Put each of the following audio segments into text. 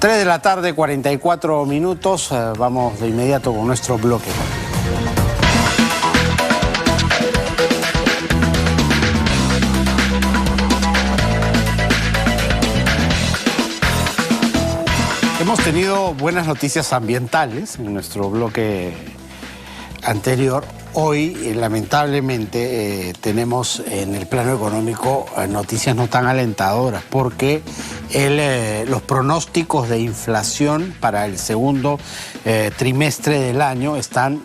3 de la tarde, 44 minutos. Vamos de inmediato con nuestro bloque. Hemos tenido buenas noticias ambientales en nuestro bloque anterior. Hoy, lamentablemente, tenemos en el plano económico noticias no tan alentadoras porque los pronósticos de inflación para el segundo trimestre del año están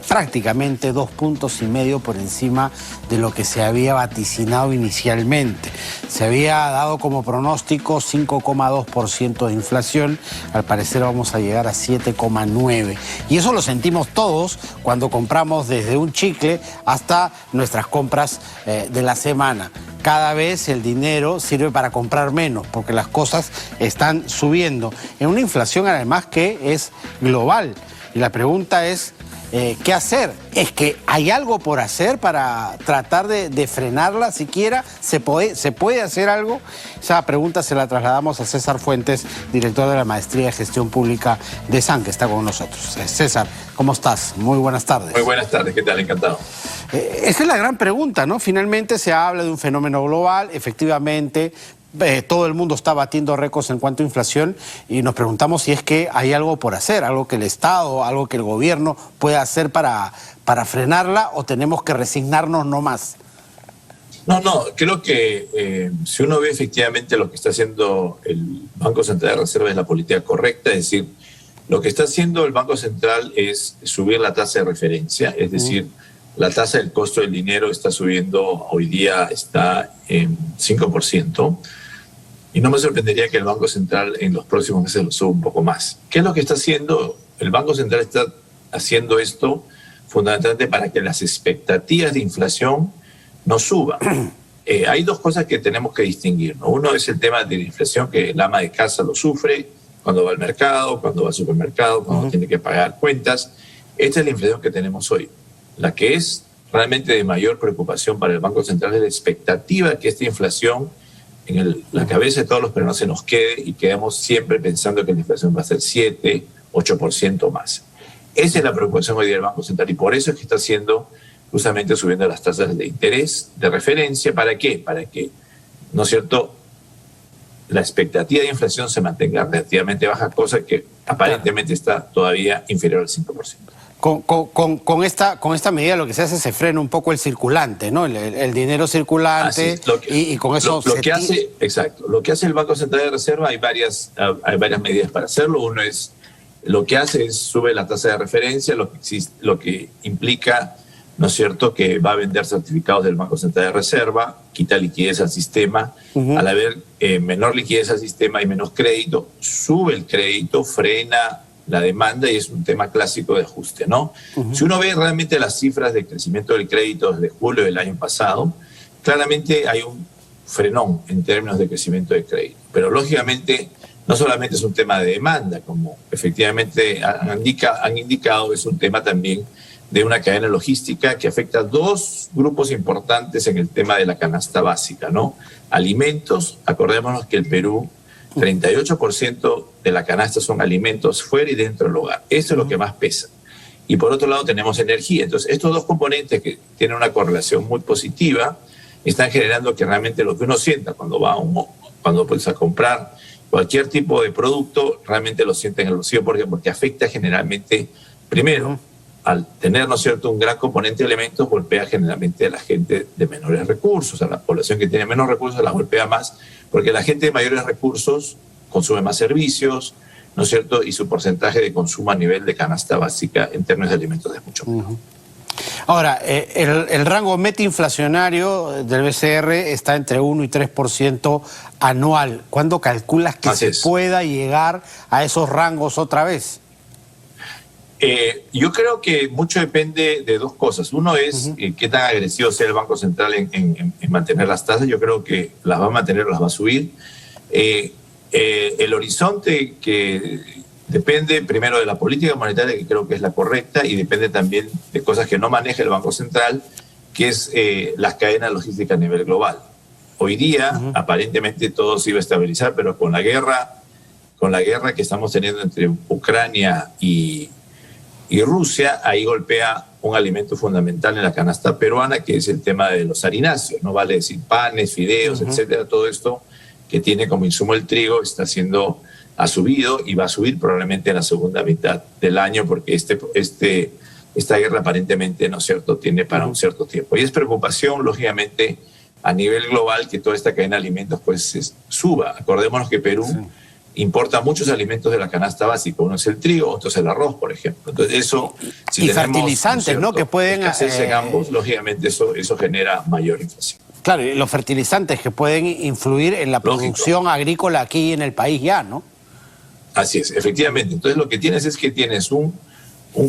prácticamente 2,5 puntos por encima de lo que se había vaticinado inicialmente. Se había dado como pronóstico 5,2% de inflación, al parecer vamos a llegar a 7,9%. Y eso lo sentimos todos cuando compramos desde un chicle hasta nuestras compras de la semana. Cada vez el dinero sirve para comprar menos porque las cosas están subiendo. En una inflación además que es global. Y la pregunta es, ¿qué hacer? ¿Es que hay algo por hacer para tratar de frenarla siquiera? ¿Se puede hacer algo? Esa pregunta se la trasladamos a César Fuentes, director de la Maestría de Gestión Pública de SAN, que está con nosotros. César, ¿cómo estás? Muy buenas tardes. Muy buenas tardes, ¿qué tal? Encantado. Esa es la gran pregunta, ¿no? Finalmente se habla de un fenómeno global, efectivamente. Todo el mundo está batiendo récords en cuanto a inflación y nos preguntamos si es que hay algo por hacer, algo que el Estado, algo que el gobierno pueda hacer para frenarla, o tenemos que resignarnos nomás. No, creo que si uno ve efectivamente lo que está haciendo el Banco Central de Reserva es la política correcta, es decir, lo que está haciendo el Banco Central es subir la tasa de referencia, es decir, la tasa del costo del dinero está subiendo, hoy día está en 5%. Y no me sorprendería que el Banco Central en los próximos meses lo suba un poco más. ¿Qué es lo que está haciendo? El Banco Central está haciendo esto fundamentalmente para que las expectativas de inflación no suban. Hay dos cosas que tenemos que distinguir, ¿no? Uno es el tema de la inflación, que el ama de casa lo sufre cuando va al mercado, cuando va al supermercado, cuando tiene que pagar cuentas. Esta es la inflación que tenemos hoy. La que es realmente de mayor preocupación para el Banco Central es la expectativa de que esta inflación en la cabeza de todos los peruanos se nos quede y quedamos siempre pensando que la inflación va a ser 7, 8% más. Esa es la preocupación hoy día del Banco Central y por eso es que está haciendo justamente subiendo las tasas de interés de referencia. ¿Para qué? Para que, ¿no es cierto?, la expectativa de inflación se mantenga relativamente baja, cosa que aparentemente está todavía inferior al 5%. Con esta medida lo que se hace es se frena un poco el circulante, ¿no? El dinero circulante y con eso exacto. Lo que hace el Banco Central de Reserva, hay varias medidas para hacerlo. Uno es, lo que hace es sube la tasa de referencia, lo que implica, ¿no es cierto?, que va a vender certificados del Banco Central de Reserva, quita liquidez al sistema. Al haber menor liquidez al sistema y menos crédito, sube el crédito, frena la demanda y es un tema clásico de ajuste, ¿no? Si uno ve realmente las cifras de crecimiento del crédito desde julio del año pasado, claramente hay un frenón en términos de crecimiento de crédito. Pero lógicamente no solamente es un tema de demanda, como efectivamente han indicado, es un tema también de una cadena logística que afecta a dos grupos importantes en el tema de la canasta básica, ¿no? Alimentos, acordémonos que el Perú, 38% de la canasta son alimentos fuera y dentro del hogar. Eso es lo que más pesa. Y por otro lado tenemos energía. Entonces, estos dos componentes que tienen una correlación muy positiva están generando que realmente lo que uno sienta cuando va a comprar cualquier tipo de producto, realmente lo siente en el bolsillo. ¿Por qué? Porque afecta generalmente, primero, al tener, ¿no es cierto?, un gran componente de elementos, golpea generalmente a la gente de menores recursos, a la población que tiene menos recursos la golpea más, porque la gente de mayores recursos consume más servicios, ¿no es cierto?, y su porcentaje de consumo a nivel de canasta básica en términos de alimentos es mucho menor. Ahora, el rango metinflacionario del BCR está entre 1 y 3% anual. ¿Cuándo calculas que se pueda llegar a esos rangos otra vez? Yo creo que mucho depende de dos cosas. Uno es qué tan agresivo sea el Banco Central en mantener las tasas. Yo creo que las va a mantener o las va a subir. El horizonte que depende primero de la política monetaria, que creo que es la correcta, y depende también de cosas que no maneja el Banco Central, que es las cadenas logísticas a nivel global. Hoy día, aparentemente todo se iba a estabilizar, pero con la guerra la guerra que estamos teniendo entre Ucrania y Rusia, ahí golpea un alimento fundamental en la canasta peruana, que es el tema de los harináceos, no vale decir panes, fideos, etcétera. Todo esto que tiene como insumo el trigo ha subido y va a subir probablemente en la segunda mitad del año, porque esta guerra aparentemente, ¿no es cierto?, tiene para un cierto tiempo. Y es preocupación, lógicamente, a nivel global, que toda esta cadena de alimentos pues suba. Acordémonos que Perú importa muchos alimentos de la canasta básica. Uno es el trigo, otro es el arroz, por ejemplo. Entonces eso, y fertilizantes, ¿no?, que pueden hacerse en ambos, lógicamente eso genera mayor inflación. Claro, y los fertilizantes que pueden influir en la producción agrícola aquí en el país ya, ¿no? Así es, efectivamente. Entonces lo que tienes es que tienes un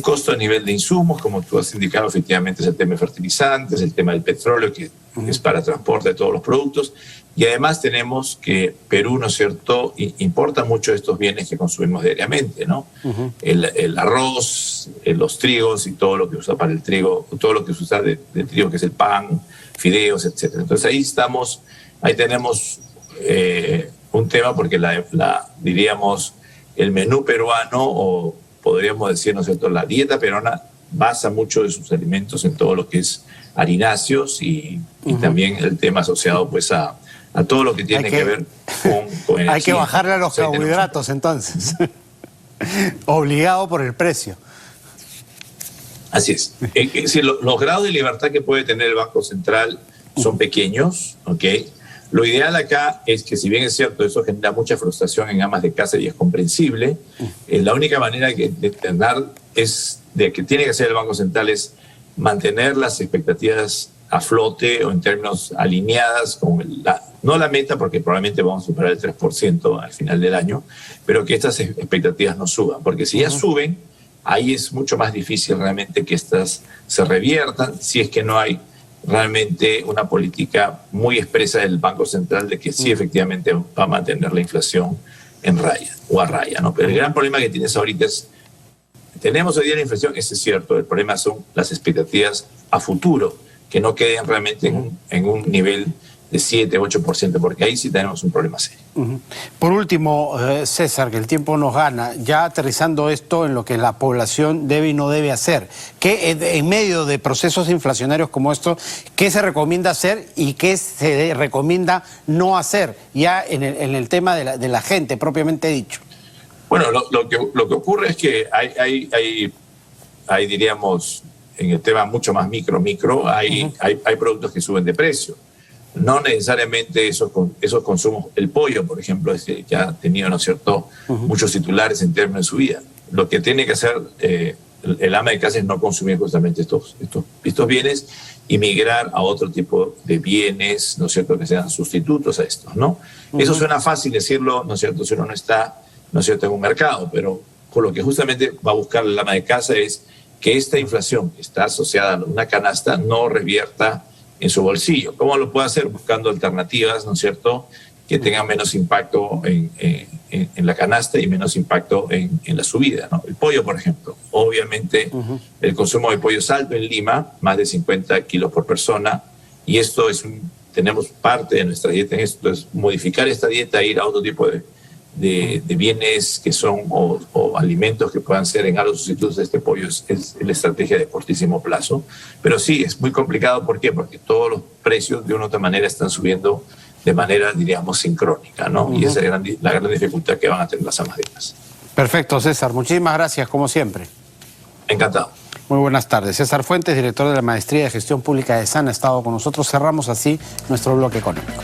costo a nivel de insumos, como tú has indicado, efectivamente es el tema de fertilizantes, el tema del petróleo, que es para transporte de todos los productos, y además tenemos que Perú, ¿no es cierto?, importa mucho estos bienes que consumimos diariamente, ¿no? El arroz, los trigos y todo lo que usa para el trigo, todo lo que se usa de trigo, que es el pan, fideos, etcétera. Entonces ahí tenemos un tema, porque diríamos, el menú peruano, o podríamos decir, ¿no es cierto?, la dieta peruana basa mucho de sus alimentos en todo lo que es harináceos y también el tema asociado pues a todo lo que tiene que ver con energía. Hay que bajarle a los carbohidratos entonces, obligado por el precio. Así es. Los grados de libertad que puede tener el Banco Central son pequeños, ¿ok? Lo ideal acá es que, si bien es cierto, eso genera mucha frustración en amas de casa y es comprensible, la única manera de entender de que tiene que hacer el Banco Central es mantener las expectativas a flote, o en términos alineadas con no la meta, porque probablemente vamos a superar el 3% al final del año, pero que estas expectativas no suban, porque si ya suben, ahí es mucho más difícil realmente que estas se reviertan, si es que no hay realmente una política muy expresa del Banco Central de que sí efectivamente va a mantener la inflación en raya o a raya, ¿no? Pero el gran problema que tienes ahorita es, tenemos hoy día la inflación, eso es cierto, el problema son las expectativas a futuro, que no queden realmente en un nivel de 7, 8%, porque ahí sí tenemos un problema serio. Por último, César, que el tiempo nos gana, ya aterrizando esto en lo que la población debe y no debe hacer, ¿qué en medio de procesos inflacionarios como estos, qué se recomienda hacer y qué se recomienda no hacer, ya en el tema de la gente propiamente dicho? Bueno, lo que ocurre es que hay, diríamos, en el tema mucho más micro, hay productos que suben de precio. No necesariamente esos consumos. El pollo, por ejemplo, ya ha tenido, ¿no es cierto?, muchos titulares en términos de su vida. Lo que tiene que hacer el ama de casa es no consumir justamente estos bienes y migrar a otro tipo de bienes, ¿no es cierto?, que sean sustitutos a estos, ¿no? Eso suena fácil decirlo, ¿no es cierto?, si uno no está, ¿no es cierto?, en un mercado, pero por lo que justamente va a buscar el ama de casa es que esta inflación que está asociada a una canasta no revierta en su bolsillo. ¿Cómo lo puede hacer? Buscando alternativas, ¿no es cierto?, que tengan menos impacto en la canasta y menos impacto en la subida, ¿no? El pollo, por ejemplo. Obviamente, el consumo de pollo es alto en Lima, más de 50 kilos por persona, y esto tenemos parte de nuestra dieta en esto, es modificar esta dieta e ir a otro tipo de bienes que son o alimentos que puedan ser en algo sustitutos de este pollo. Es la estrategia de cortísimo plazo, pero sí, es muy complicado. ¿Por qué? Porque todos los precios de una u otra manera están subiendo de manera, diríamos, sincrónica, ¿no? Y esa es la gran dificultad que van a tener las amas de casa. Perfecto, César, muchísimas gracias, como siempre. Encantado. Muy buenas tardes. César Fuentes, director de la Maestría de Gestión Pública de SAN, ha estado con nosotros. Cerramos así nuestro bloque económico.